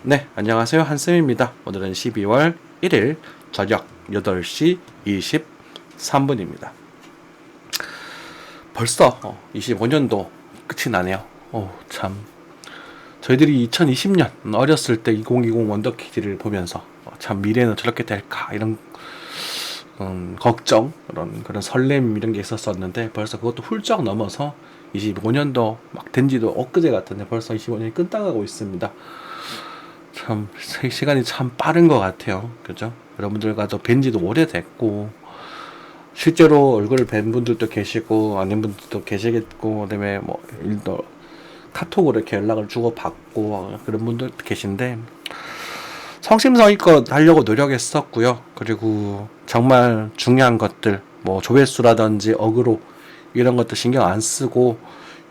네, 안녕하세요. 한쌤입니다. 오늘은 12월 1일 저녁 8시 23분입니다. 벌써 25년도 끝이 나네요. 참. 저희들이 2020년 어렸을 때 2020 원더키드를 보면서 참 미래는 저렇게 될까 이런 걱정, 그런 설렘 이런 게 있었었는데 벌써 그것도 훌쩍 넘어서 25년도 막 된지도 엊그제 같은데 벌써 25년이 끝나가고 있습니다. 참 시간이 참 빠른 것 같아요. 그죠? 여러분들과도 뵌지도 오래됐고 실제로 얼굴을 뵌 분들도 계시고 아닌 분들도 계시겠고 그다음에 뭐 일도 카톡으로 이렇게 연락을 주고받고 그런 분들도 계신데 성심성의껏 하려고 노력했었고요. 그리고 정말 중요한 것들 뭐 조회수라든지 어그로 이런 것도 신경 안 쓰고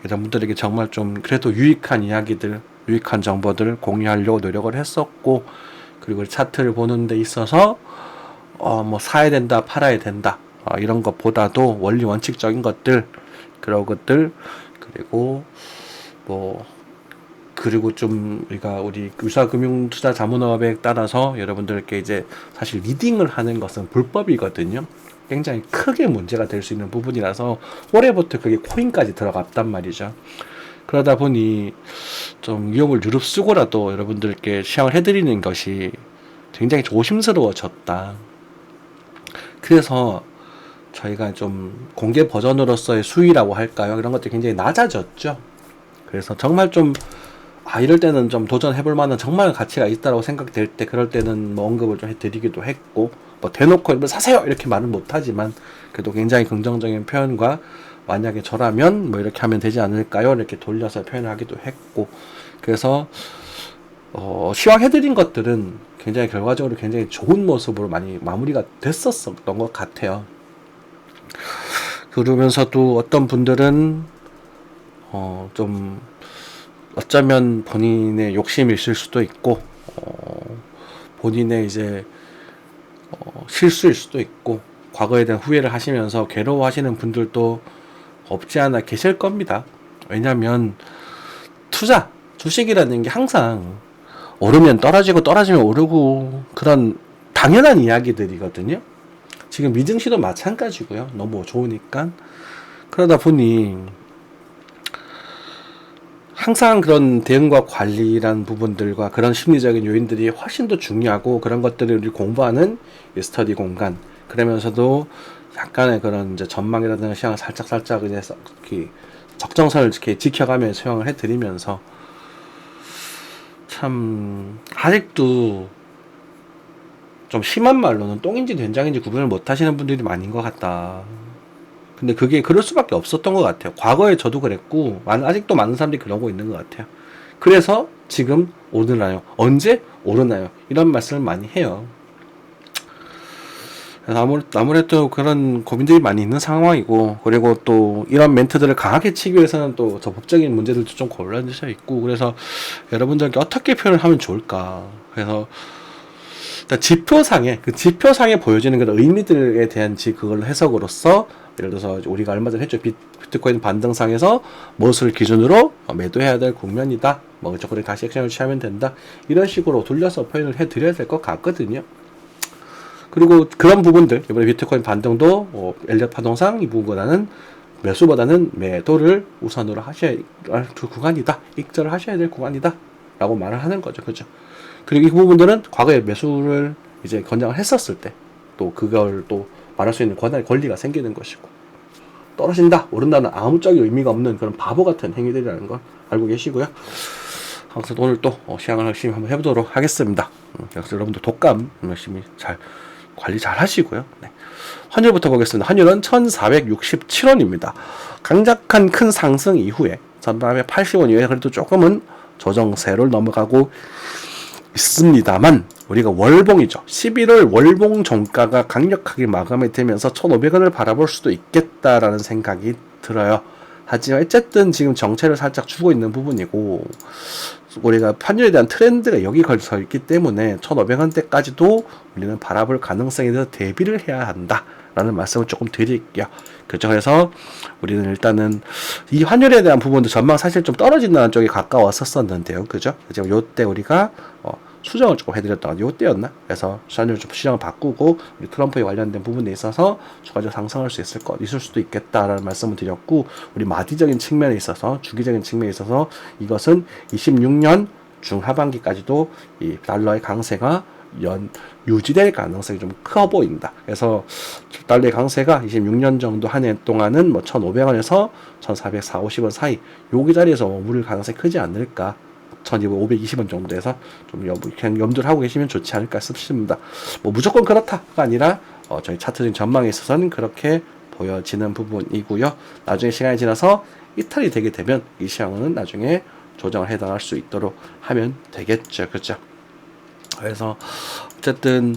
이런 분들에게 정말 좀 그래도 유익한 이야기들 유익한 정보들을 공유하려고 노력을 했었고 그리고 차트를 보는 데 있어서 뭐 사야 된다 팔아야 된다 이런 것보다도 원리 원칙적인 것들 그런 것들 그리고 좀 우리 유사금융투자자문업에 따라서 여러분들께 이제 사실 리딩을 하는 것은 불법이거든요. 굉장히 크게 문제가 될 수 있는 부분이라서 올해부터 그게 코인까지 들어갔단 말이죠. 그러다 보니 좀 위험을 유릅쓰고라도 여러분들께 시향을 해드리는 것이 굉장히 조심스러워졌다. 그래서 저희가 좀 공개 버전으로서의 수위라고 할까요? 이런 것들이 굉장히 낮아졌죠. 그래서 정말 좀 이럴 때는 좀 도전해볼 만한 정말 가치가 있다고 생각될 때 그럴 때는 뭐 언급을 좀 해드리기도 했고 뭐 대놓고 이걸 사세요 이렇게 말은 못하지만 그래도 굉장히 긍정적인 표현과 만약에 저라면 뭐 이렇게 하면 되지 않을까요? 이렇게 돌려서 표현을 하기도 했고 그래서 시황해드린 것들은 굉장히 결과적으로 굉장히 좋은 모습으로 많이 마무리가 됐었던 것 같아요. 그러면서도 어떤 분들은 좀 어쩌면 본인의 욕심이 있을 수도 있고 본인의 이제 실수일 수도 있고 과거에 대한 후회를 하시면서 괴로워하시는 분들도 없지 않아 계실 겁니다. 왜냐면 주식이라는 게 항상 오르면 떨어지고 떨어지면 오르고 그런 당연한 이야기들이거든요. 지금 미증시도 마찬가지고요. 너무 좋으니까 그러다 보니 항상 그런 대응과 관리란 부분들과 그런 심리적인 요인들이 훨씬 더 중요하고 그런 것들을 우리 공부하는 스터디 공간 그러면서도 약간의 그런 이제 전망이라든가 시향을 살짝 이제 적정선을 이렇게 지켜가면서 수용을 해드리면서 참 아직도 좀 심한 말로는 똥인지 된장인지 구분을 못 하시는 분들이 많은 것 같다. 근데 그게 그럴 수밖에 없었던 것 같아요. 과거에 저도 그랬고 아직도 많은 사람들이 그러고 있는 것 같아요. 그래서 지금 오르나요? 언제 오르나요? 이런 말씀을 많이 해요. 그래서 아무래도 그런 고민들이 많이 있는 상황이고 그리고 또 이런 멘트들을 강하게 치기 위해서는 또 저 법적인 문제들도 좀 골라져 있고 그래서 여러분들께 어떻게 표현을 하면 좋을까 그래서 지표상에 보여지는 그런 의미들에 대한 그걸 해석으로서 예를 들어서 우리가 얼마 전에 했죠. 비트코인 반등상에서 무엇을 기준으로 매도해야 될 국면이다. 그래 다시 액션을 취하면 된다. 이런 식으로 돌려서 표현을 해드려야 될 것 같거든요. 그리고 그런 부분들 이번에 비트코인 반등도 엘리엇 파동상 이 부분보다는 매수보다는 매도를 우선으로 하셔야 할 구간이다. 익절을 하셔야 될 구간이다. 라고 말을 하는 거죠. 그죠? 그리고 이 부분들은 과거에 매수를 이제 권장을 했었을 때 또 그걸 또 말할 수 있는 권리가 생기는 것이고 떨어진다 오른다는 아무짝에 의미가 없는 그런 바보 같은 행위들이라는 걸 알고 계시고요. 항상 오늘 또 시향을 열심히 한번 해보도록 하겠습니다. 그래서 여러분들 독감 열심히 잘 관리 잘 하시고요. 네. 환율부터 보겠습니다. 환율은 1467원입니다. 강력한 큰 상승 이후에 전반에 80원 이후에 그래도 조금은 조정세를 넘어가고 있습니다만 우리가 월봉이죠. 11월 월봉 종가가 강력하게 마감이 되면서 1,500원을 바라볼 수도 있겠다라는 생각이 들어요. 하지만 어쨌든 지금 정체를 살짝 주고 있는 부분이고 우리가 환율에 대한 트렌드가 여기 걸쳐 있기 때문에 1,500원대까지도 우리는 바라볼 가능성에 대해서 대비를 해야 한다라는 말씀을 조금 드릴게요. 그렇죠. 그래서 우리는 일단은 이 환율에 대한 부분도 전망 사실 좀 떨어진다는 쪽에 가까웠었는데요. 그죠? 이제 요때 우리가 수정을 조금 해드렸던 이때였나? 그래서 수산율 좀 시장을 바꾸고 우리 트럼프에 관련된 부분에 있어서 추가적으로 상승할 수 있을 수도 있겠다라는 말씀을 드렸고, 우리 마디적인 측면에 있어서 주기적인 측면에 있어서 이것은 26년 중하반기까지도 이 달러의 강세가 유지될 가능성이 좀 커 보인다. 그래서 달러의 강세가 26년 정도 한 해 동안은 뭐 1,500원에서 1,450원 사이 여기 자리에서 머무를 가능성이 크지 않을까. 1,520원 정도에서 좀 그냥 염두를 하고 계시면 좋지 않을까 싶습니다. 뭐 무조건 그렇다가 아니라 저희 차트적인 전망에 있어서는 그렇게 보여지는 부분이고요. 나중에 시간이 지나서 이탈이 되게 되면 이 시장은 나중에 조정을 해당할 수 있도록 하면 되겠죠. 그렇죠? 그래서 어쨌든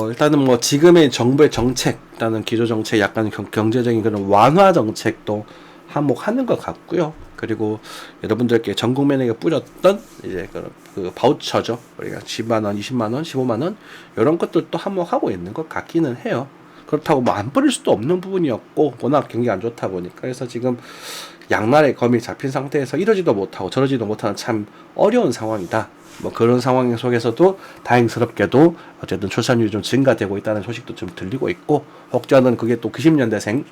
일단은 뭐 지금의 정부의 정책, 일단은 기조 정책, 약간 경제적인 그런 완화 정책도 한몫하는 것 같고요. 그리고 여러분들께 전 국민에게 뿌렸던 이제 그 바우처죠. 우리가 10만 원, 20만 원, 15만 원 이런 것들도 한몫하고 있는 것 같기는 해요. 그렇다고 뭐 안 뿌릴 수도 없는 부분이었고, 워낙 경기가 안 좋다 보니까. 그래서 지금 양날의 검이 잡힌 상태에서 이러지도 못하고 저러지도 못하는 참 어려운 상황이다. 뭐 그런 상황 속에서도 다행스럽게도 어쨌든 출산율이 좀 증가되고 있다는 소식도 좀 들리고 있고, 혹자는 그게 또 90년대생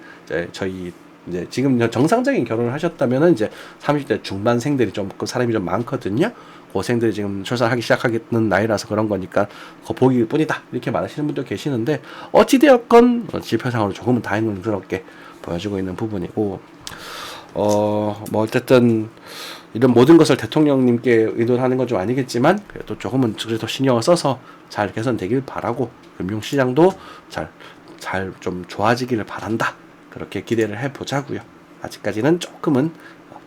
저희 이제 지금 정상적인 결혼을 하셨다면은 이제 30대 중반생들이 좀 그 사람이 좀 많거든요. 고생들이 지금 출산하기 시작하는 나이라서 그런 거니까 보기일 뿐이다 이렇게 말하시는 분도 계시는데, 어찌되었건 지표상으로 조금은 다행스럽게 보여지고 있는 부분이고, 뭐 어쨌든 이런 모든 것을 대통령님께 의논하는 건 좀 아니겠지만 그래도 조금은 그래도 신경을 써서 잘 개선되길 바라고, 금융시장도 잘 좀 좋아지기를 바란다 그렇게 기대를 해보자고요. 아직까지는 조금은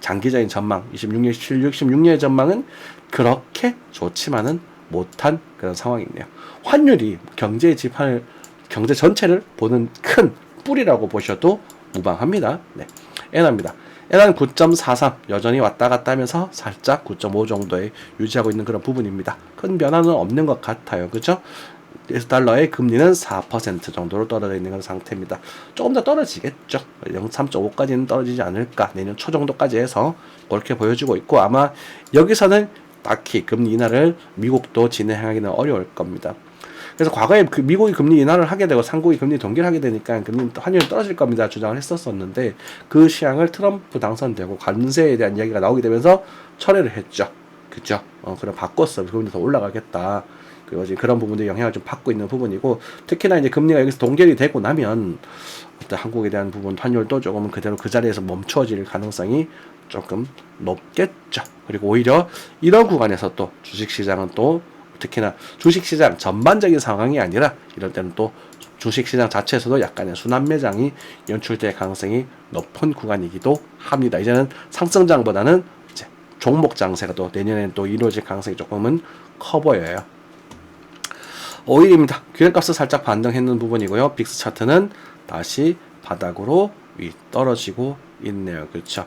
장기적인 전망, 26년, 16년 전망은 그렇게 좋지만은 못한 그런 상황이네요. 환율이 경제 전체를 보는 큰 뿌리라고 보셔도 무방합니다. 네. 엔화입니다. 엔화는 9.43 여전히 왔다 갔다 하면서 살짝 9.5 정도에 유지하고 있는 그런 부분입니다. 큰 변화는 없는 것 같아요. 그죠? 달러의 금리는 4% 정도로 떨어져 있는 그런 상태입니다. 조금 더 떨어지겠죠. 0.3.5까지는 떨어지지 않을까. 내년 초 정도까지 해서 그렇게 보여지고 있고, 아마 여기서는 딱히 금리 인하를 미국도 진행하기는 어려울 겁니다. 그래서 과거에 미국이 금리 인하를 하게 되고 한국이 금리 동결을 하게 되니까 금리 환율이 떨어질 겁니다 주장을 했었었는데, 그 시향을 트럼프 당선되고 관세에 대한 이야기가 나오게 되면서 철회를 했죠. 그죠? 그럼 바꿨어. 금리 더 올라가겠다. 그리고 지금 그런 부분들이 영향을 좀 받고 있는 부분이고, 특히나 이제 금리가 여기서 동결이 되고 나면 어떤 한국에 대한 부분 환율도 조금은 그대로 그 자리에서 멈춰질 가능성이 조금 높겠죠. 그리고 오히려 이런 구간에서 또 주식시장은 또 특히나 주식시장 전반적인 상황이 아니라 이럴 때는 또 주식시장 자체에서도 약간의 순환 매장이 연출될 가능성이 높은 구간이기도 합니다. 이제는 상승장보다는 이제 종목 장세가 또 내년에는 또 이루어질 가능성이 조금은 커 보여요. 5일입니다. 기회값을 살짝 반등했는 부분이고요. 빅스 차트는 다시 바닥으로 떨어지고 있네요. 그렇죠.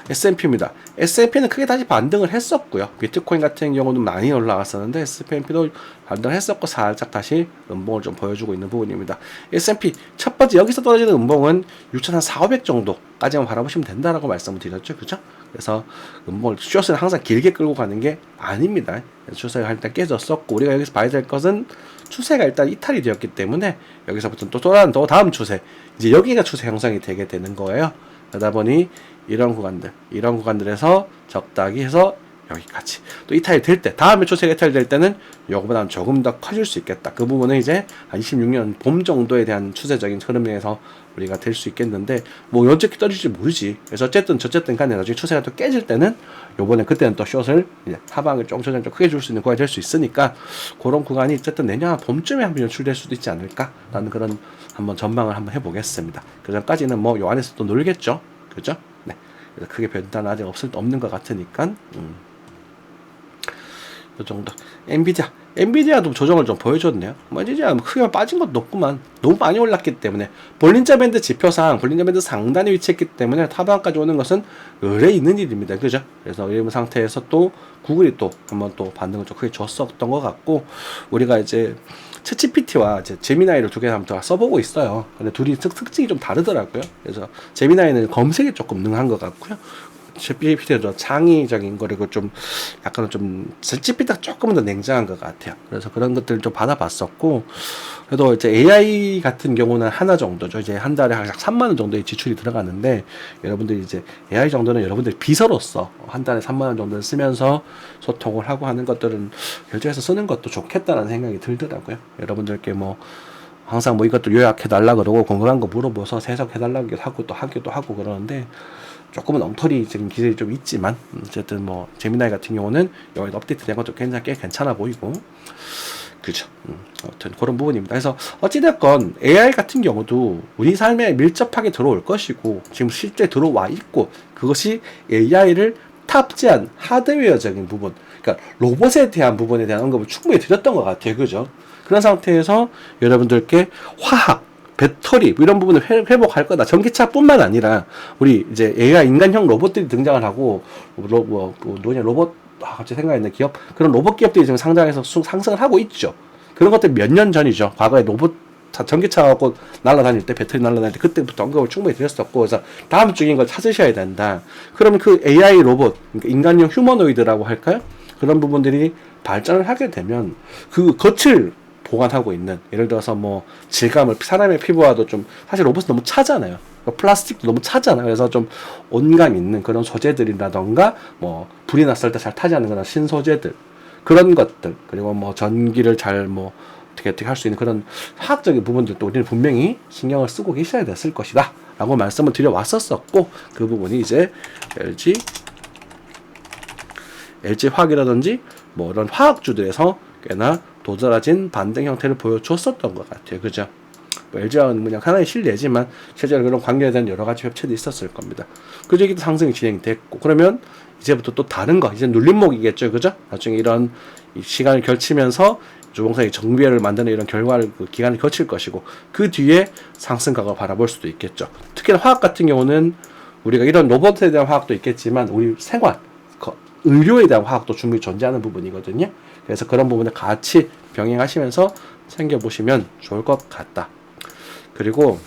S&P입니다. S&P는 크게 다시 반등을 했었고요. 비트코인 같은 경우는 많이 올라갔었는데 S&P도 반등을 했었고 살짝 다시 음봉을 좀 보여주고 있는 부분입니다. S&P 첫 번째 여기서 떨어지는 음봉은 6,400 정도까지만 바라보시면 된다라고 말씀을 드렸죠. 그죠? 그래서 음봉을 숏을 항상 길게 끌고 가는 게 아닙니다. 추세가 일단 깨졌었고, 우리가 여기서 봐야 될 것은 추세가 일단 이탈이 되었기 때문에 여기서부터 또 다음 추세, 이제 여기가 추세 형성이 되게 되는 거예요. 그러다 보니 이런 구간들에서 적당히 해서 여기까지 또 이탈이 될 때, 다음에 추세가 이탈될 때는 요거보다는 조금 더 커질 수 있겠다. 그 부분은 이제 한 26년 봄 정도에 대한 추세적인 흐름에서 우리가 될 수 있겠는데, 뭐 언제까지 떨어질지 모르지. 그래서 어쨌든 간에 나중에 추세가 또 깨질 때는 그때는 또 숏을 이제 하방을 좀 크게 줄 수 있는 구간이 될 수 있으니까, 그런 구간이 어쨌든 내년 봄쯤에 한번 연출될 수도 있지 않을까라는 그런 한번 전망을 한번 해보겠습니다. 그 전까지는 뭐 요 안에서 또 놀겠죠. 그죠? 네. 그래서 크게 변화는 아직 없는 것 같으니까, 이 정도. 엔비디아도 조정을 좀 보여줬네요. 엔비디아 크게 빠진 것도 없구만. 너무 많이 올랐기 때문에. 볼린저 밴드 지표상 볼린저 밴드 상단에 위치했기 때문에 타방까지 오는 것은 의뢰 있는 일입니다. 그죠? 그래서 이런 상태에서 또 구글이 또 한번 또 반등을 좀 크게 줬었던 것 같고, 우리가 이제 챗GPT와 이제 제미나이를 두 개 한번 써보고 있어요. 근데 둘이 특징이 좀 다르더라고요. 그래서 제미나이는 검색에 조금 능한 것 같고요. GPT도 창의적인 거리고 좀 약간 좀 GPT가 조금은 더 냉정한 것 같아요. 그래서 그런 것들을 좀 받아봤었고, 그래도 이제 AI 같은 경우는 하나 정도죠. 이제 한 달에 한 3만 원 정도의 지출이 들어가는데, 여러분들이 이제 AI 정도는 여러분들 비서로서 한 달에 3만 원 정도를 쓰면서 소통을 하고 하는 것들은 결제해서 쓰는 것도 좋겠다는 생각이 들더라고요. 여러분들께 뭐 항상 뭐 이것도 요약해 달라 그러고 궁금한 거 물어보서 해석해 달라고 하고 또 하기도 하고 그러는데, 조금은 엉터리적인 기술이 좀 있지만 어쨌든 뭐 제미나이 같은 경우는 여기 업데이트된 것도 꽤 괜찮아 보이고, 그죠. 아무튼 그런 부분입니다. 그래서 어찌됐건 AI 같은 경우도 우리 삶에 밀접하게 들어올 것이고 지금 실제 들어와 있고, 그것이 AI를 탑재한 하드웨어적인 부분, 그러니까 로봇에 대한 부분에 대한 언급을 충분히 드렸던 것 같아요. 그죠? 그런 상태에서 여러분들께 화학, 배터리 뭐 이런 부분을 회복할 거다. 전기차뿐만 아니라 우리 이제 AI 인간형 로봇들이 등장을 하고 로봇 갑자기 생각이 나는 기업, 그런 로봇 기업들이 지금 상장해서 상승을 하고 있죠. 그런 것들 몇 년 전이죠. 과거에 로봇 전기차 갖고 날아다닐 때, 배터리 날아다닐 때 그때부터 언급을 충분히 드렸었고, 그래서 다음 주인 걸 찾으셔야 된다. 그러면 그 AI 로봇, 그러니까 인간형 휴머노이드라고 할까요? 그런 부분들이 발전을 하게 되면 그 겉을 보관하고 있는, 예를 들어서 뭐 질감을, 사람의 피부와도 좀 사실 로봇은 너무 차잖아요. 플라스틱도 너무 차잖아요. 그래서 좀 온감 있는 그런 소재들이라던가 뭐 불이 났을 때 잘 타지 않는 그런 신소재들, 그런 것들, 그리고 뭐 전기를 잘 뭐 어떻게 할 수 있는 그런 화학적인 부분들도 우리는 분명히 신경을 쓰고 계셔야 됐을 것이다 라고 말씀을 드려 왔었었고, 그 부분이 이제 LG 화학이라든지 뭐 이런 화학주들에서 꽤나 도드라진 반등 형태를 보여줬었던 것 같아요. 그죠? 뭐 LG화학은 그냥 하나의 실례지만 실제로 그런 관계에 대한 여러 가지 협체도 있었을 겁니다. 그 얘기도 상승이 진행됐고, 그러면 이제부터 또 다른 거, 이제 눌림목이겠죠. 그죠? 나중에 이런 시간을 걸치면서 주봉상이 정비를 만드는 이런 결과를, 그 기간을 거칠 것이고, 그 뒤에 상승각을 바라볼 수도 있겠죠. 특히나 화학 같은 경우는 우리가 이런 로봇에 대한 화학도 있겠지만 우리 생활, 의료에 대한 화학도 충분히 존재하는 부분이거든요. 그래서 그런 부분을 같이 병행하시면서 챙겨보시면 좋을 것 같다. 그리고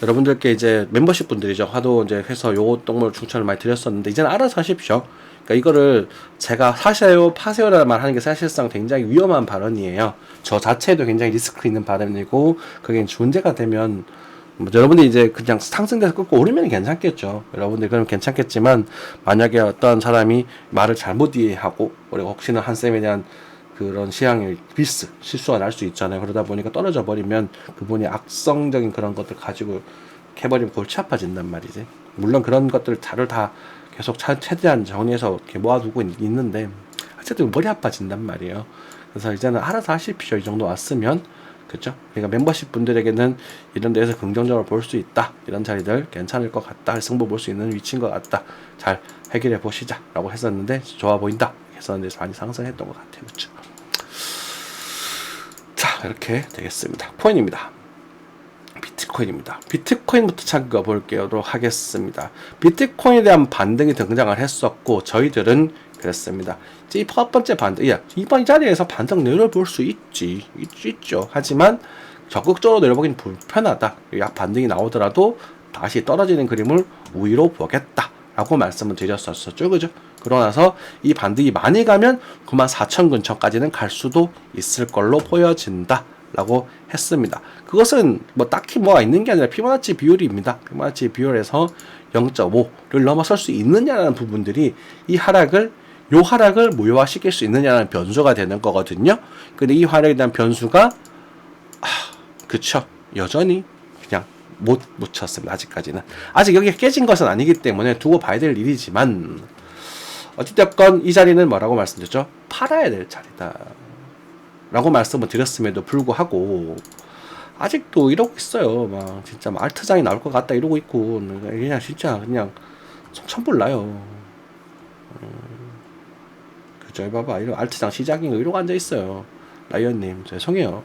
여러분들께 이제 멤버십 분들이죠. 하도 이제 해서 요거 동물 추천을 많이 드렸었는데, 이제는 알아서 하십시오. 그러니까 이거를 제가 사세요, 파세요라는 말 하는 게 사실상 굉장히 위험한 발언이에요. 저 자체도 굉장히 리스크 있는 발언이고, 그게 문제가 되면 여러분들이 이제 그냥 상승돼서 끌고 오르면 괜찮겠죠. 여러분들 그러면 괜찮겠지만, 만약에 어떤 사람이 말을 잘못 이해하고, 우리가 혹시나 한 쌤에 대한 그런 시향의 실수가 날 수 있잖아요. 그러다 보니까 떨어져 버리면 그분이 악성적인 그런 것들 가지고 해버리면 골치 아파진단 말이지. 물론 그런 것들 다를 다 계속 최대한 정리해서 이렇게 모아두고 있는데, 어쨌든 머리 아파진단 말이에요. 그래서 이제는 알아서 하십시오. 이 정도 왔으면. 그죠? 그러니까 멤버십 분들에게는 이런 데에서 긍정적으로 볼 수 있다. 이런 자리들 괜찮을 것 같다. 승부 볼 수 있는 위치인 것 같다. 잘 해결해 보시자. 라고 했었는데, 좋아 보인다. 했었는데 많이 상승했던 것 같아요. 그쵸? 자, 이렇게 되겠습니다. 코인입니다. 비트코인입니다. 비트코인부터 찾아보도록 하겠습니다. 비트코인에 대한 반등이 등장을 했었고, 저희들은 그랬습니다. 이 첫 번째 반등, 이번 자리에서 반등 내려볼 수 있죠. 하지만 적극적으로 내려보기는 불편하다. 약 반등이 나오더라도 다시 떨어지는 그림을 우위로 보겠다 라고 말씀을 드렸었죠. 그죠? 그러고 나서 이 반등이 많이 가면 94,000 근처까지는 갈 수도 있을 걸로 보여진다 라고 했습니다. 그것은 뭐 딱히 뭐가 있는 게 아니라 피보나치 비율입니다. 피보나치 비율에서 0.5를 넘어설 수 있느냐라는 부분들이 요 하락을 무효화시킬 수 있느냐는 변수가 되는 거거든요. 근데 이 하락에 대한 변수가 그쵸, 여전히 그냥 못 쳤습니다. 아직까지는. 아직 여기가 깨진 것은 아니기 때문에 두고 봐야 될 일이지만, 어찌됐건 이 자리는 뭐라고 말씀드렸죠? 팔아야 될 자리다 라고 말씀을 드렸음에도 불구하고 아직도 이러고 있어요. 막 진짜 막 알트장이 나올 것 같다 이러고 있고, 그냥 진짜 그냥 천불나요. 그죠? 봐봐, 이런 알트장 시작인 거 이러고 앉아 있어요. 라이언님 죄송해요.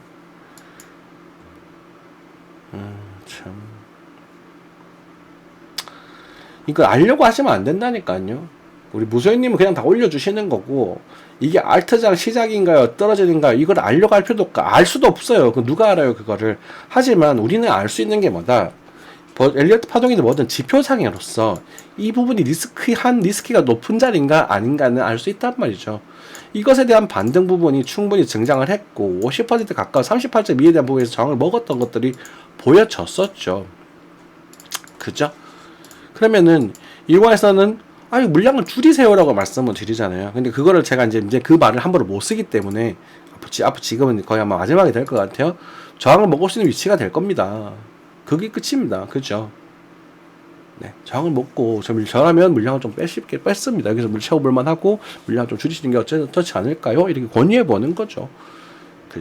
참, 이거 알려고 하시면 안 된다니까요. 우리 무소희님은 그냥 다 올려주시는 거고, 이게 알트장 시작인가요, 떨어지는가요, 이걸 알려고 할 필요도 없고, 알 수도 없어요. 그 누가 알아요, 그거를. 하지만 우리는 알 수 있는 게 뭐다? 엘리어트 파동이든 뭐든 지표상으로서 이 부분이 리스키가 높은 자리인가 아닌가는 알 수 있단 말이죠. 이것에 대한 반등 부분이 충분히 증장을 했고 50% 가까운 38.2에 대한 부분에서 저항을 먹었던 것들이 보여졌었죠. 그죠? 그러면은 이거에서는 아니 물량을 줄이세요라고 말씀을 드리잖아요. 근데 그거를 제가 이제 그 말을 함부로 못 쓰기 때문에 앞으로 지금은 거의 아마 마지막이 될 것 같아요. 저항을 먹을 수 있는 위치가 될 겁니다. 그게 끝입니다. 그죠? 네, 저항을 먹고 저라면 물량을 좀 뺐습니다. 여기서 물 채워볼만 하고 물량을 좀 줄이시는 게 어떻지 않을까요? 이렇게 권유해 보는 거죠.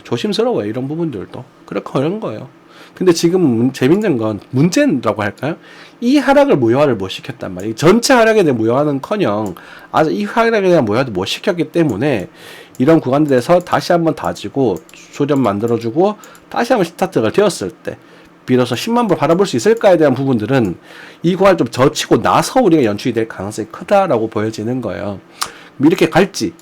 조심스러워요. 이런 부분들도 그런 거예요. 근데 지금 재밌는 건 문제라고 할까요? 이 하락을 무효화를 못 시켰단 말이에요. 전체 하락에 대한 무효화는커녕 아주 이 하락에 대한 무효화도 못 시켰기 때문에 이런 구간들에서 다시 한번 다지고 조정 만들어주고 다시 한번 스타트가 되었을 때 비로소 10만 불 바라볼 수 있을까에 대한 부분들은 이 구간을 좀 젖히고 나서 우리가 연출이 될 가능성이 크다라고 보여지는 거예요. 이렇게 갈지는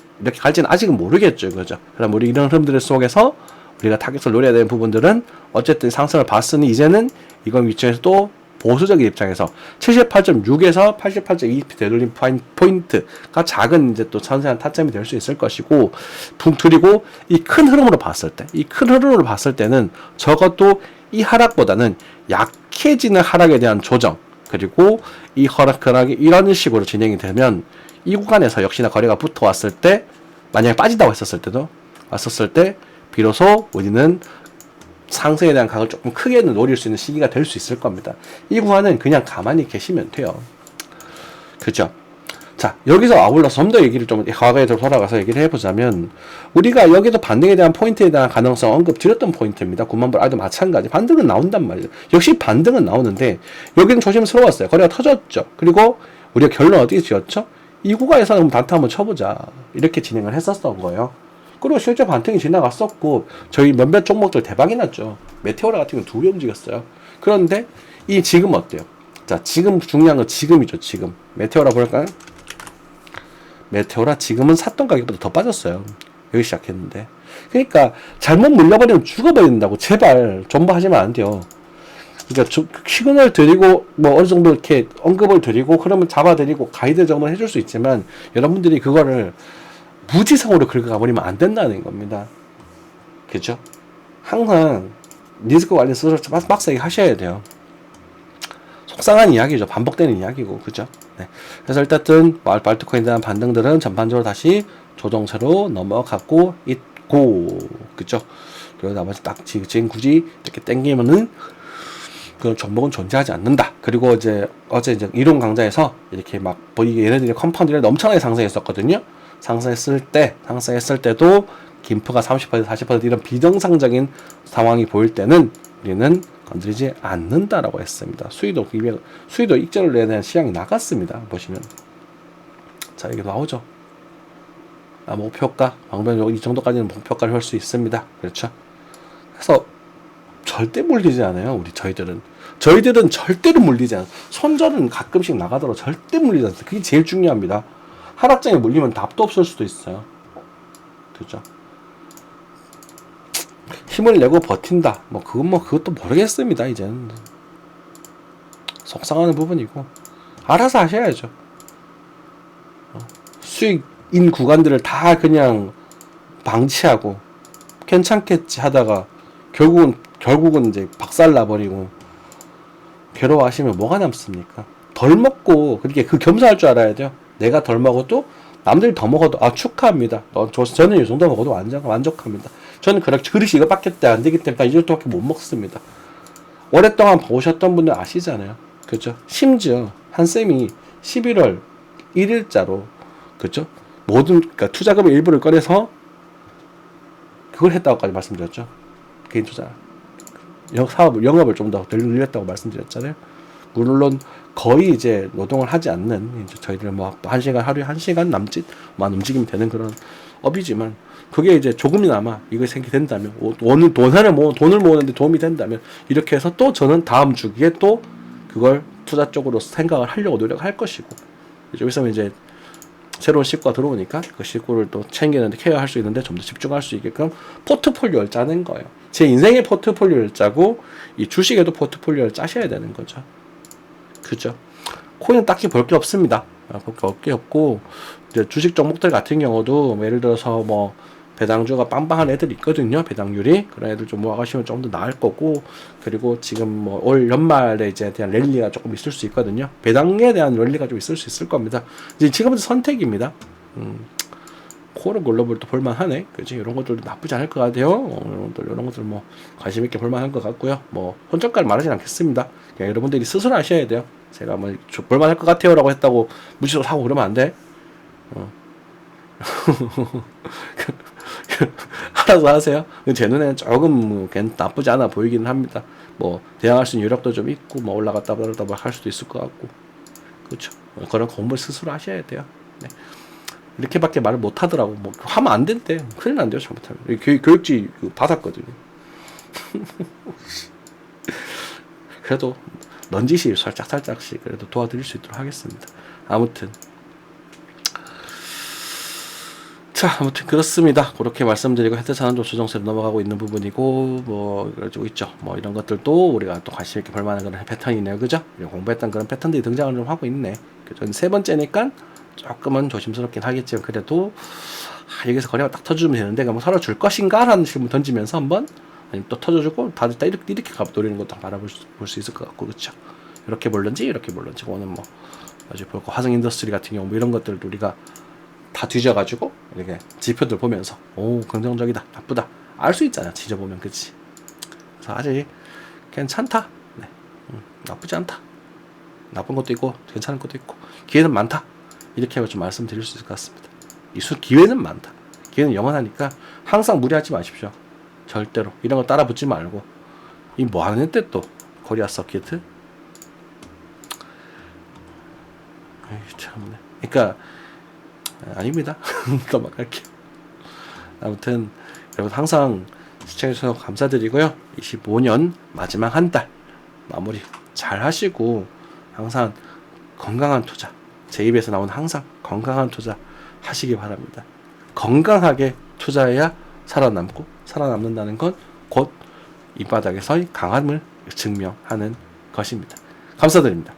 아직은 모르겠죠. 그죠? 그럼 우리 이런 흐름들 속에서 우리가 타겟을 노려야 되는 부분들은 어쨌든 상승을 봤으니 이제는 이건 위치에서 또 보수적인 입장에서 78.6에서 88.2 되돌림 포인트가 작은 이제 또 상세한 타점이 될 수 있을 것이고, 그리고 이 큰 흐름으로 봤을 때는 적어도 이 하락보다는 약해지는 하락에 대한 조정, 그리고 이 하락이 이런 식으로 진행이 되면 이 구간에서 역시나 거래가 붙어왔을 때, 만약에 빠진다고 했었을 때 비로소 우리는 상승에 대한 각을 조금 크게 노릴 수 있는 시기가 될 수 있을 겁니다. 이 구간은 그냥 가만히 계시면 돼요. 그죠? 자, 여기서 아울러서 좀 더 얘기를 좀 과거에 돌아가서 얘기를 해보자면, 우리가 여기도 반등에 대한 포인트에 대한 가능성 언급드렸던 포인트입니다. 9만 불 아도 마찬가지. 반등은 나온단 말이죠. 역시 반등은 나오는데 여기는 조심스러웠어요. 거래가 터졌죠. 그리고 우리가 결론 어떻게 지었죠? 이 구간에서는 단타 한번 쳐보자, 이렇게 진행을 했었던 거예요. 그리고 실제 반등이 지나갔었고 저희 몇몇 종목들 대박이 났죠. 메테오라 같은 건 2배 움직였어요. 그런데 이 지금 어때요? 자, 지금 중요한 건 지금이죠. 지금 메테오라 볼까요? 메테오라 지금은 샀던 가격보다 더 빠졌어요. 여기 시작했는데. 그러니까 잘못 물려버리면 죽어버린다고. 제발 존버하시면 안 돼요. 그러니까 시그널 드리고 뭐 어느 정도 이렇게 언급을 드리고 그러면 잡아드리고 가이드 정도 해줄 수 있지만 여러분들이 그거를 무지성으로 긁어가버리면 안 된다는 겁니다. 그죠? 항상 리스크 관리 스스로 빡세게 하셔야 돼요. 속상한 이야기죠. 반복되는 이야기고, 그죠? 네. 그래서 일단은 말트코인에 대한 반등들은 전반적으로 다시 조정세로 넘어가고 있고, 그죠? 그리고 나머지 딱 지금 굳이 이렇게 땡기면은 그런 종목은 존재하지 않는다. 그리고 어제 이론 강좌에서 이렇게 막 얘네들이 컴파운드를 엄청나게 상승했었거든요. 상승했을 때도 김프가 30% 40% 이런 비정상적인 상황이 보일 때는 우리는 건드리지 않는다라고 했습니다. 수위도 익절을 내야 되는 시향이 나갔습니다. 보시면 자, 이게 나오죠. 목표가 방금 이 정도까지는 목표가를 할 수 있습니다. 그렇죠? 그래서 절대 물리지 않아요. 저희들은 절대로 물리지 않아요. 손절은 가끔씩 나가더라도 절대 물리지 않아요. 그게 제일 중요합니다. 하락장에 물리면 답도 없을 수도 있어요. 그죠? 힘을 내고 버틴다. 그것도 모르겠습니다. 이제는 속상하는 부분이고 알아서 하셔야죠. 수익인 구간들을 다 그냥 방치하고 괜찮겠지 하다가 결국은 이제 박살나버리고 괴로워하시면 뭐가 남습니까? 덜 먹고 그렇게 겸손할 줄 알아야 돼요. 내가 덜 먹어도 남들이 더 먹어도 축하합니다. 저는 이 정도 먹어도 만족합니다. 저는 그릇이 이거밖에 안 되기 때문에 이 정도밖에 못 먹습니다. 오랫동안 보셨던 분들 아시잖아요. 그죠? 심지어 한쌤이 11월 1일자로 그죠? 그러니까 투자금의 일부를 꺼내서 그걸 했다고까지 말씀드렸죠. 개인 투자 영업을 좀 더 늘렸다고 말씀드렸잖아요. 물론 거의 이제 노동을 하지 않는 저희들 하루에 1시간 남짓만 움직이면 되는 그런 업이지만 그게 이제 조금이나마 이거 생기된다면 돈을 모으는데 도움이 된다면 이렇게 해서 또 저는 다음 주기에 또 그걸 투자 쪽으로 생각을 하려고 노력할 것이고 여기서 이제 새로운 식구가 들어오니까 그 식구를 또 챙기는데 케어할 수 있는데 좀 더 집중할 수 있게끔 포트폴리오를 짜는 거예요. 제 인생의 포트폴리오를 짜고 이 주식에도 포트폴리오를 짜셔야 되는 거죠. 그죠. 코인은 딱히 볼 게 없습니다. 볼 게 없고, 이제 주식 종목들 같은 경우도, 예를 들어서 뭐, 배당주가 빵빵한 애들 있거든요. 배당률이. 그런 애들 좀 모아가시면 좀 더 나을 거고, 그리고 지금 뭐, 올 연말에 이제 대한 랠리가 조금 있을 수 있거든요. 배당에 대한 랠리가 좀 있을 수 있을 겁니다. 이제 지금부터 선택입니다. 코어를 글로벌 또 볼만하네. 그지? 이런 것들도 나쁘지 않을 것 같아요. 이런 것들 뭐 관심 있게 볼만한 것 같고요. 뭐 손절가를 말하진 않겠습니다. 그냥 여러분들이 스스로 아셔야 돼요. 제가 뭐 볼만할 것 같아요라고 했다고 무시로 사고 그러면 안 돼. 알아서 하세요. 제 눈에는 조금 나쁘지 않아 보이기는 합니다. 뭐 대항할 수 있는 유력도 좀 있고 뭐 올라갔다 내렸다 뭐 할 수도 있을 것 같고, 그렇죠. 그런 공부를 스스로 하셔야 돼요. 네. 이렇게밖에 말을 못 하더라고. 뭐 하면 안 된대. 큰일 난대요, 잘못하면. 교육지 받았거든요. 그래도 넌지시 살짝씩 그래도 도와드릴 수 있도록 하겠습니다. 아무튼 그렇습니다. 그렇게 말씀드리고 헤드산은 좀 조정세로 넘어가고 있는 부분이고, 뭐 그러고 있죠. 뭐 이런 것들도 우리가 또 관심 있게 볼만한 그런 패턴이네요, 그죠? 공부했던 그런 패턴들이 등장을 좀 하고 있네. 그죠? 세 번째니까 조금은 조심스럽긴 하겠지만, 그래도 여기서 거래가 딱 터주면 되는데, 그럼 서로 줄 것인가? 라는 식으로 던지면서 한번, 아니면 또 터져주고 다들 딱 이렇게 노리는 것도 바라볼 수 있을 것 같고, 그렇죠? 이렇게 볼런지 오늘 뭐 아주 볼거 화성 인더스트리 같은 경우 뭐 이런 것들도 우리가 다 뒤져가지고 이렇게 지표들 보면서 오 긍정적이다 나쁘다 알 수 있잖아, 뒤져보면. 그치? 그래서 아직 괜찮다. 네. 나쁘지 않다. 나쁜 것도 있고 괜찮은 것도 있고 기회는 많다. 이렇게 좀 말씀드릴 수 있을 것 같습니다. 기회는 많다. 기회는 영원하니까 항상 무리하지 마십시오. 절대로 이런 거 따라 붙지 말고. 이 뭐 하는 때 또 코리아 서킷? 참네. 그러니까 아닙니다. 넘어갈게요. 아무튼 여러분 항상 시청해주셔서 감사드리고요. 25년 마지막 한 달 마무리 잘 하시고, 항상 건강한 투자, 제 입에서 나온 항상 건강한 투자 하시기 바랍니다. 건강하게 투자해야 살아남는다는 건 곧 이 바닥에서의 강함을 증명하는 것입니다. 감사드립니다.